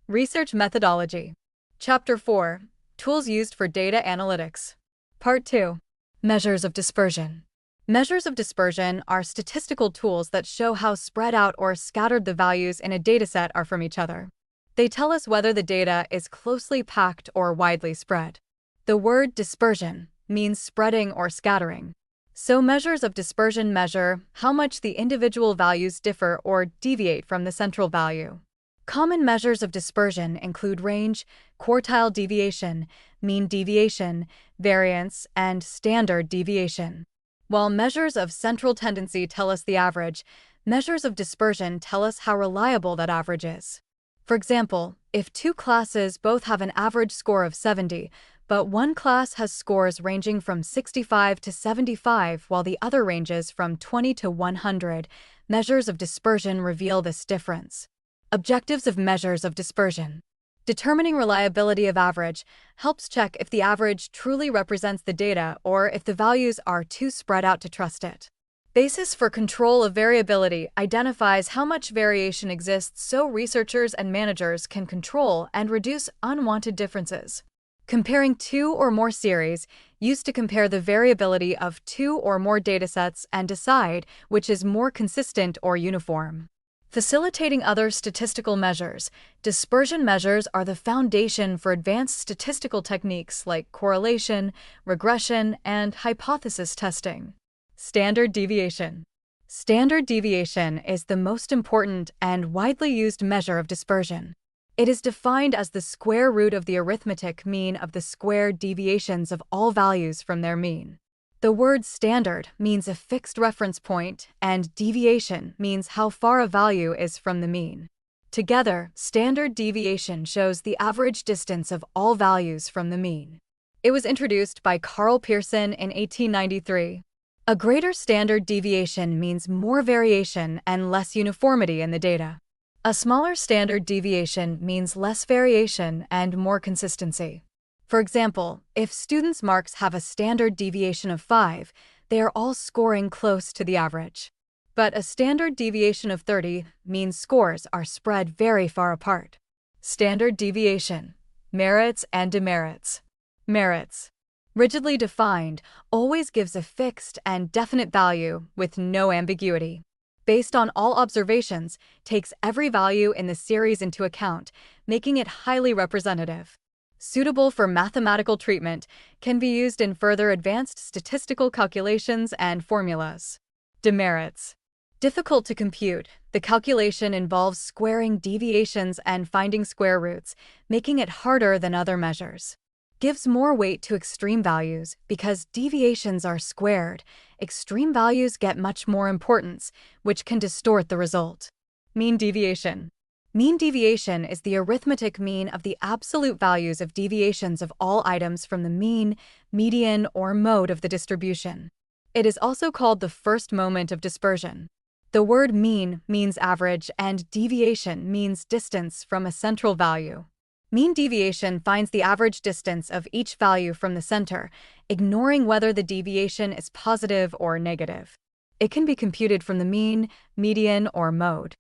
Research Methodology. Chapter 4. Tools used for data analytics. Part 2. Measures of dispersion. Measures of dispersion are statistical tools that show how spread out or scattered the values in a dataset are from each other. They tell us whether the data is closely packed or widely spread. The word dispersion means spreading or scattering. So measures of dispersion measure how much the individual values differ or deviate from the central value. Common measures of dispersion include range, quartile deviation, mean deviation, variance, and standard deviation. While measures of central tendency tell us the average, measures of dispersion tell us how reliable that average is. For example, if two classes both have an average score of 70, but one class has scores ranging from 65 to 75 while the other ranges from 20 to 100, measures of dispersion reveal this difference. Objectives of measures of dispersion. Determining reliability of average helps check if the average truly represents the data or if the values are too spread out to trust it. Basis for control of variability identifies how much variation exists so researchers and managers can control and reduce unwanted differences. Comparing two or more series used to compare the variability of two or more datasets and decide which is more consistent or uniform. Facilitating other statistical measures. Dispersion measures are the foundation for advanced statistical techniques like correlation, regression, and hypothesis testing. Standard deviation. Standard deviation is the most important and widely used measure of dispersion. It is defined as the square root of the arithmetic mean of the squared deviations of all values from their mean. The word standard means a fixed reference point, and deviation means how far a value is from the mean. Together, standard deviation shows the average distance of all values from the mean. It was introduced by Carl Pearson in 1893. A greater standard deviation means more variation and less uniformity in the data. A smaller standard deviation means less variation and more consistency. For example, if students' marks have a standard deviation of 5, they are all scoring close to the average. But a standard deviation of 30 means scores are spread very far apart. Standard deviation. Merits and demerits. Merits. Rigidly defined, always gives a fixed and definite value with no ambiguity. Based on all observations, takes every value in the series into account, making it highly representative. Suitable for mathematical treatment, can be used in further advanced statistical calculations and formulas. Demerits. Difficult to compute, the calculation involves squaring deviations and finding square roots, making it harder than other measures. Gives more weight to extreme values because deviations are squared. Extreme values get much more importance, which can distort the result. Mean deviation. Mean deviation is the arithmetic mean of the absolute values of deviations of all items from the mean, median, or mode of the distribution. It is also called the first moment of dispersion. The word mean means average and deviation means distance from a central value. Mean deviation finds the average distance of each value from the center, ignoring whether the deviation is positive or negative. It can be computed from the mean, median, or mode.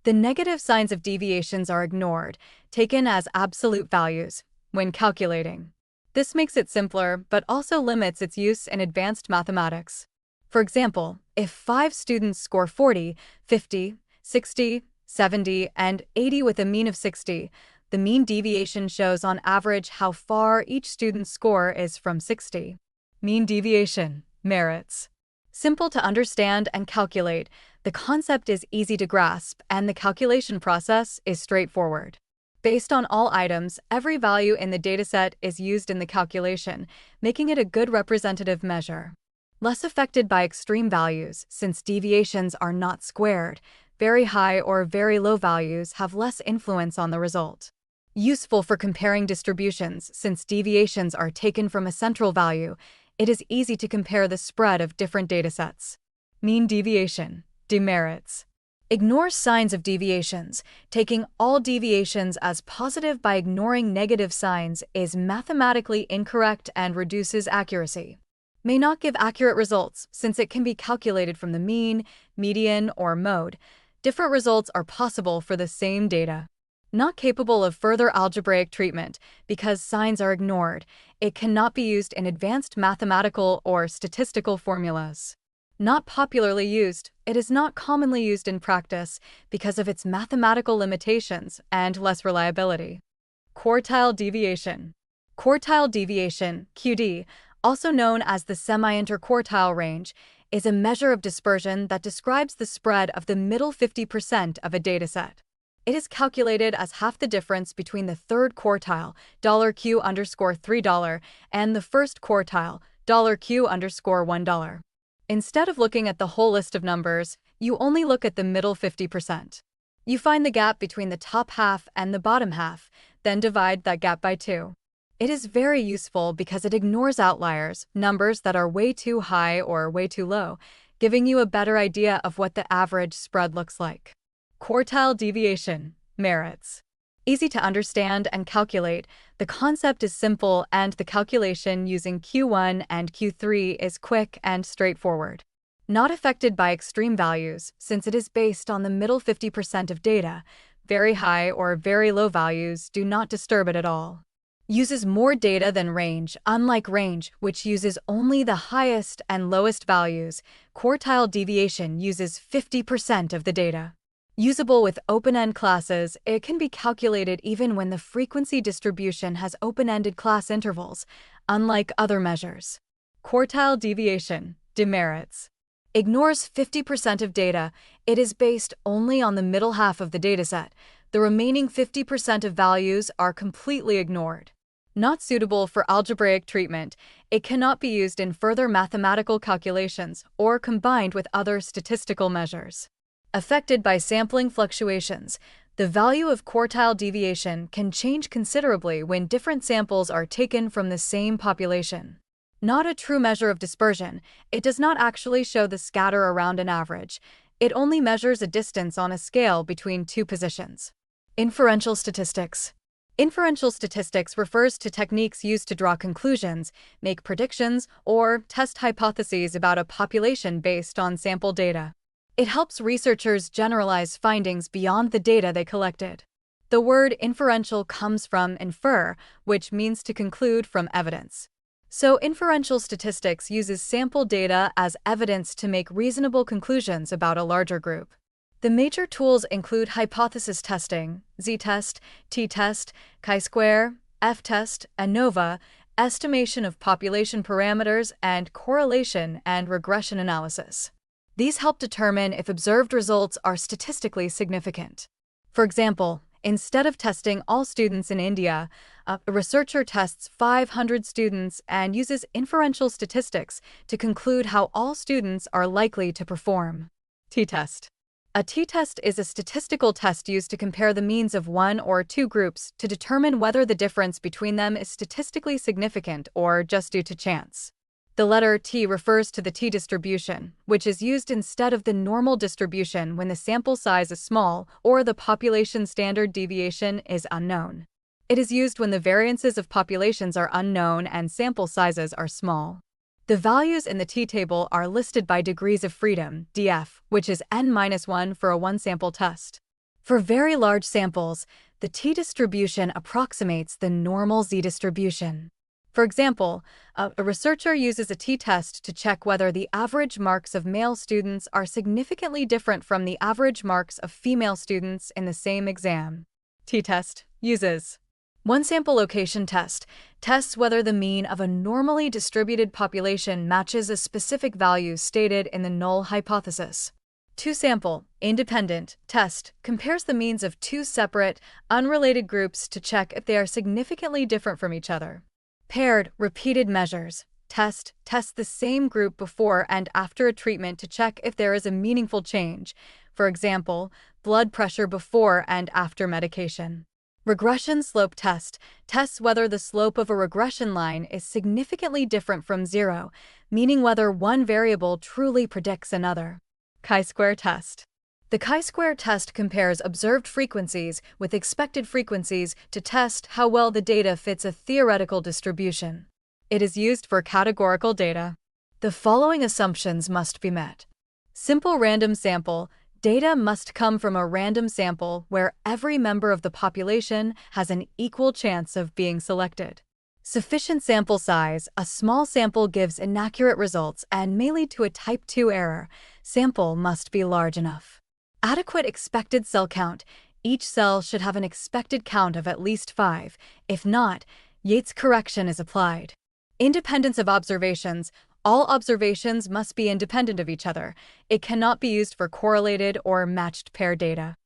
The negative signs of deviations are ignored, taken as absolute values, when calculating. This makes it simpler, but also limits its use in advanced mathematics. For example, if 5 students score 40, 50, 60, 70, and 80 with a mean of 60, the mean deviation shows on average how far each student's score is from 60. Mean deviation. Merits. Simple to understand and calculate, the concept is easy to grasp, and the calculation process is straightforward. Based on all items, every value in the dataset is used in the calculation, making it a good representative measure. Less affected by extreme values, since deviations are not squared, very high or very low values have less influence on the result. Useful for comparing distributions, since deviations are taken from a central value, it is easy to compare the spread of different datasets. Mean deviation. Demerits. Ignore signs of deviations. Taking all deviations as positive by ignoring negative signs is mathematically incorrect and reduces accuracy. May not give accurate results, since it can be calculated from the mean, median, or mode. Different results are possible for the same data. Not capable of further algebraic treatment because signs are ignored. It cannot be used in advanced mathematical or statistical formulas. Not popularly used, it is not commonly used in practice because of its mathematical limitations and less reliability. Quartile deviation. Quartile deviation, QD, also known as the semi-interquartile range, is a measure of dispersion that describes the spread of the middle 50% of a dataset. It is calculated as half the difference between the third quartile, $Q_3, and the first quartile, $Q_1. Instead of looking at the whole list of numbers, you only look at the middle 50%. You find the gap between the top half and the bottom half, then divide that gap by 2. It is very useful because it ignores outliers, numbers that are way too high or way too low, giving you a better idea of what the average spread looks like. Quartile deviation, merits. Easy to understand and calculate, the concept is simple and the calculation using Q1 and Q3 is quick and straightforward. Not affected by extreme values, since it is based on the middle 50% of data, very high or very low values do not disturb it at all. Uses more data than range. Unlike range, which uses only the highest and lowest values, quartile deviation uses 50% of the data. Usable with open-end classes, it can be calculated even when the frequency distribution has open-ended class intervals, unlike other measures. Quartile deviation, demerits. Ignores 50% of data. It is based only on the middle half of the dataset. The remaining 50% of values are completely ignored. Not suitable for algebraic treatment, it cannot be used in further mathematical calculations or combined with other statistical measures. Affected by sampling fluctuations, the value of quartile deviation can change considerably when different samples are taken from the same population. Not a true measure of dispersion, it does not actually show the scatter around an average. It only measures a distance on a scale between two positions. Inferential statistics. Inferential statistics refers to techniques used to draw conclusions, make predictions, or test hypotheses about a population based on sample data. It helps researchers generalize findings beyond the data they collected. The word inferential comes from infer, which means to conclude from evidence. So inferential statistics uses sample data as evidence to make reasonable conclusions about a larger group. The major tools include hypothesis testing, z-test, t-test, chi-square, f-test, ANOVA, estimation of population parameters, and correlation and regression analysis. These help determine if observed results are statistically significant. For example, instead of testing all students in India, a researcher tests 500 students and uses inferential statistics to conclude how all students are likely to perform. T-test. A t-test is a statistical test used to compare the means of one or two groups to determine whether the difference between them is statistically significant or just due to chance. The letter T refers to the t-distribution, which is used instead of the normal distribution when the sample size is small or the population standard deviation is unknown. It is used when the variances of populations are unknown and sample sizes are small. The values in the t-table are listed by degrees of freedom, df, which is n-1 for a one-sample test. For very large samples, the t-distribution approximates the normal z-distribution. For example, a researcher uses a t-test to check whether the average marks of male students are significantly different from the average marks of female students in the same exam. T-test uses one-sample location test, tests whether the mean of a normally distributed population matches a specific value stated in the null hypothesis. Two-sample, independent, test compares the means of two separate, unrelated groups to check if they are significantly different from each other. Paired, repeated measures, test the same group before and after a treatment to check if there is a meaningful change, for example, blood pressure before and after medication. Regression slope test tests whether the slope of a regression line is significantly different from zero, meaning whether one variable truly predicts another. Chi-square test. The chi-square test compares observed frequencies with expected frequencies to test how well the data fits a theoretical distribution. It is used for categorical data. The following assumptions must be met. Simple random sample, Data must come from a random sample where every member of the population has an equal chance of being selected. Sufficient sample size. A small sample gives inaccurate results and may lead to a type 2 error. Sample must be large enough. Adequate expected cell count. Each cell should have an expected count of at least 5. If not, Yates correction is applied. Independence of observations. All observations must be independent of each other. It cannot be used for correlated or matched pair data.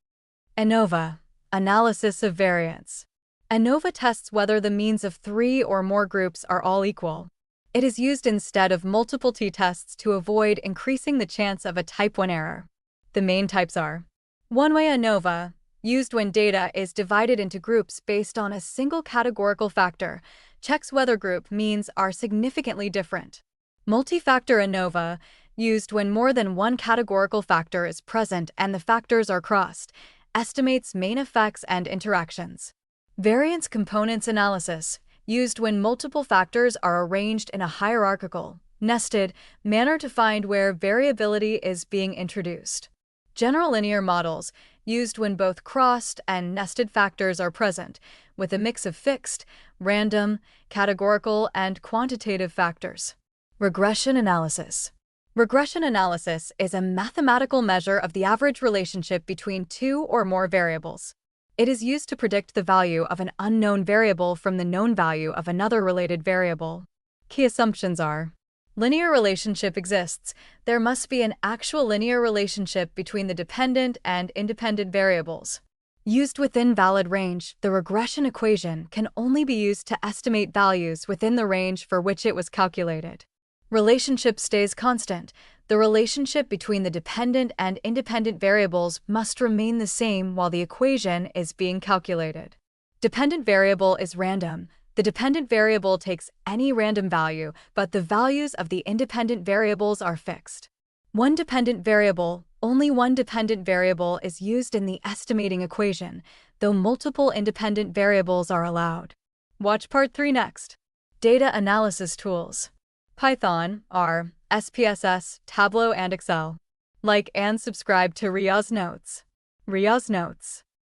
ANOVA, analysis of variance. ANOVA tests whether the means of 3 or more groups are all equal. It is used instead of multiple t-tests to avoid increasing the chance of a type 1 error. The main types are: one-way ANOVA, used when data is divided into groups based on a single categorical factor, checks whether group means are significantly different. Multi-factor ANOVA, used when more than one categorical factor is present and the factors are crossed, estimates main effects and interactions. Variance components analysis, used when multiple factors are arranged in a hierarchical, nested manner to find where variability is being introduced. General linear models, used when both crossed and nested factors are present, with a mix of fixed, random, categorical, and quantitative factors. Regression analysis. Regression analysis is a mathematical measure of the average relationship between two or more variables. It is used to predict the value of an unknown variable from the known value of another related variable. Key assumptions are: linear relationship exists. There must be an actual linear relationship between the dependent and independent variables. Used within valid range, the regression equation can only be used to estimate values within the range for which it was calculated. Relationship stays constant. The relationship between the dependent and independent variables must remain the same while the equation is being calculated. Dependent variable is random. The dependent variable takes any random value, but the values of the independent variables are fixed. One dependent variable. Only one dependent variable is used in the estimating equation, though multiple independent variables are allowed. Watch Part 3 next. Data analysis tools. Python, R, SPSS, Tableau, and Excel. Like and subscribe to Riaz Notes. Riaz Notes.